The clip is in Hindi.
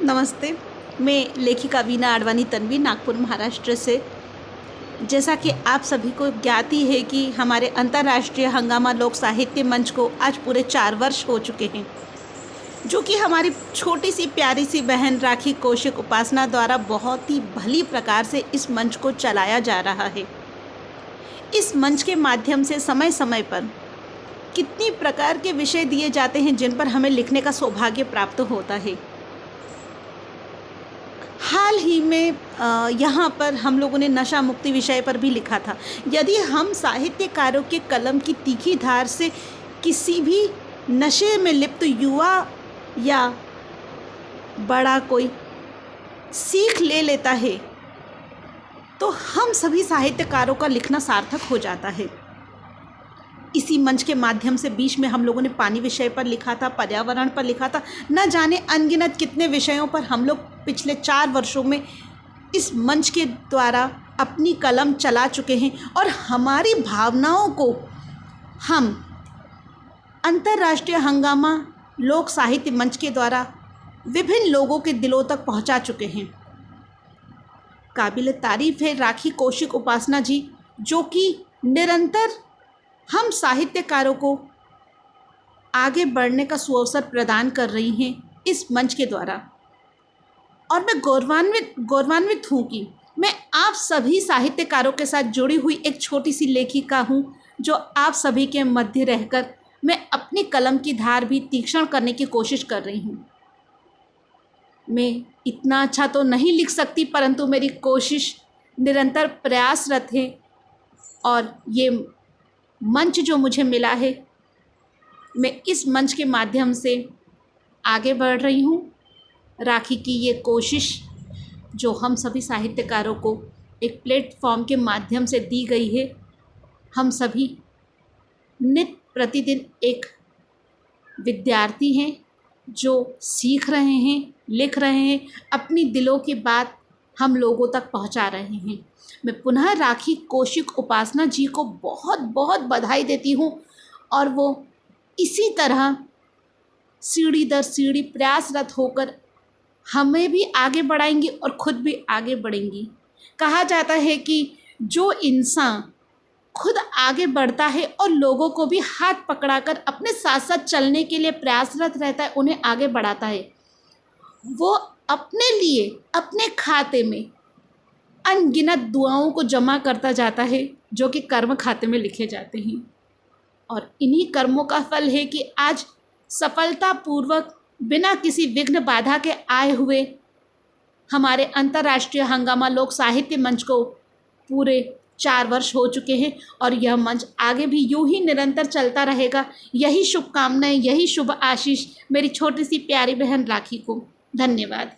नमस्ते। मैं लेखिका वीना आडवाणी तन्वी, नागपुर, महाराष्ट्र से। जैसा कि आप सभी को ज्ञात ही है कि हमारे अंतर्राष्ट्रीय हंगामा लोक साहित्य मंच को आज पूरे 4 वर्ष हो चुके हैं, जो कि हमारी छोटी सी प्यारी सी बहन राखी कौशिक उपासना द्वारा बहुत ही भली प्रकार से इस मंच को चलाया जा रहा है। इस मंच के माध्यम से समय समय पर कितनी प्रकार के विषय दिए जाते हैं जिन पर हमें लिखने का सौभाग्य प्राप्त होता है। हाल ही में यहाँ पर हम लोगों ने नशा मुक्ति विषय पर भी लिखा था। यदि हम साहित्यकारों के कलम की तीखी धार से किसी भी नशे में लिप्त युवा या बड़ा कोई सीख ले लेता है तो हम सभी साहित्यकारों का लिखना सार्थक हो जाता है। इसी मंच के माध्यम से बीच में हम लोगों ने पानी विषय पर लिखा था, पर्यावरण पर लिखा था, न जाने अनगिनत कितने विषयों पर हम लोग पिछले 4 वर्षों में इस मंच के द्वारा अपनी कलम चला चुके हैं और हमारी भावनाओं को हम अंतर्राष्ट्रीय हंगामा लोक साहित्य मंच के द्वारा विभिन्न लोगों के दिलों तक पहुंचा चुके हैं। काबिल तारीफ़ है राखी कौशिक उपासना जी, जो कि निरंतर हम साहित्यकारों को आगे बढ़ने का सुअवसर प्रदान कर रही हैं इस मंच के द्वारा। और मैं गौरवान्वित हूँ कि मैं आप सभी साहित्यकारों के साथ जुड़ी हुई एक छोटी सी लेखिका हूँ, जो आप सभी के मध्य रहकर मैं अपनी कलम की धार भी तीक्ष्ण करने की कोशिश कर रही हूँ। मैं इतना अच्छा तो नहीं लिख सकती, परंतु मेरी कोशिश निरंतर प्रयासरत है और ये मंच जो मुझे मिला है, मैं इस मंच के माध्यम से आगे बढ़ रही हूँ। राखी की ये कोशिश जो हम सभी साहित्यकारों को एक प्लेटफॉर्म के माध्यम से दी गई है, हम सभी नित्य प्रतिदिन एक विद्यार्थी हैं जो सीख रहे हैं, लिख रहे हैं, अपनी दिलों की बात हम लोगों तक पहुंचा रहे हैं। मैं पुनः राखी कौशिक उपासना जी को बहुत बहुत बधाई देती हूँ और वो इसी तरह सीढ़ी दर सीढ़ी प्रयासरत होकर हमें भी आगे बढ़ाएंगी और खुद भी आगे बढ़ेंगी। कहा जाता है कि जो इंसान खुद आगे बढ़ता है और लोगों को भी हाथ पकड़ाकर अपने साथ साथ चलने के लिए प्रयासरत रहता है, उन्हें आगे बढ़ाता है, वो अपने लिए अपने खाते में अनगिनत दुआओं को जमा करता जाता है, जो कि कर्म खाते में लिखे जाते हैं। और इन्हीं कर्मों का फल है कि आज सफलतापूर्वक बिना किसी विघ्न बाधा के आए हुए हमारे अंतर्राष्ट्रीय हंगामा लोक साहित्य मंच को पूरे 4 वर्ष हो चुके हैं और यह मंच आगे भी यूं ही निरंतर चलता रहेगा। यही शुभकामनाएं, यही शुभ आशीष मेरी छोटी सी प्यारी बहन राखी को। धन्यवाद।